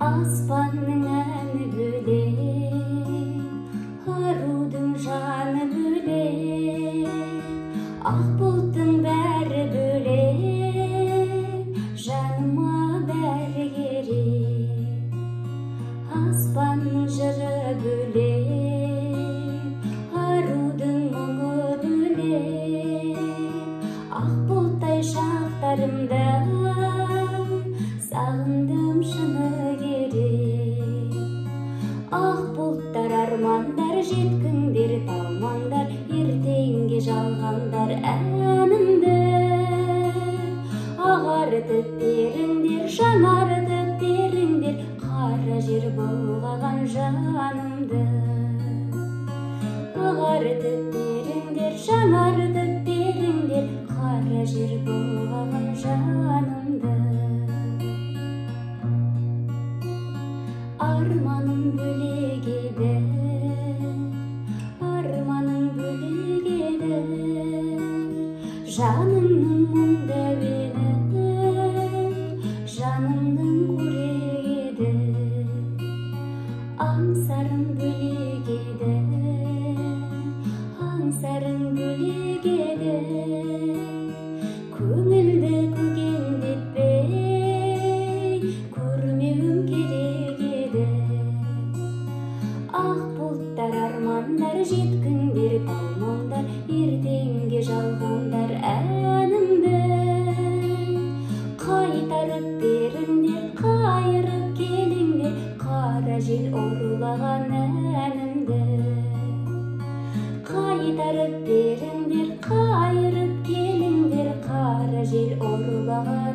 Аспанның әні бөлек, арудың жаны бөлек, ақ бұлттың бәрі бөлек, жаныма бәрі керек. Аспанның жыры бөлек, арудың мұңы бөлек, ақ бұлттай шақтарымда сағындым шыны керек. Ақ бұлттар армандар, жеткіңдер талмаңдар, ертеңге жалғандар әнімді. Ағартып беріңдер, жаңартып беріңдер, қара жер былғаған жанымды. Ағартып беріңдер, жаңартып беріңдер, қара жер былғаған жанымды. Арманым бөлек еді, арманым бөлек еді, жанымның мұнда бені, жанымның көрек еді. Аңсарым бөлек еді, аңсарым бөлек еді, көңілді көгендетпей көрмеуім керек еді. Ақ бұлттар армандар, жеткіңдер талмаңдар, ертеңге жалғандар әнімді. Қайтарып беріңдер, қайырып келіңдер, қара жел ұрлаған әнімді. Қайтарып беріңдер, қайырып келіңдер, қара жел ұрлаған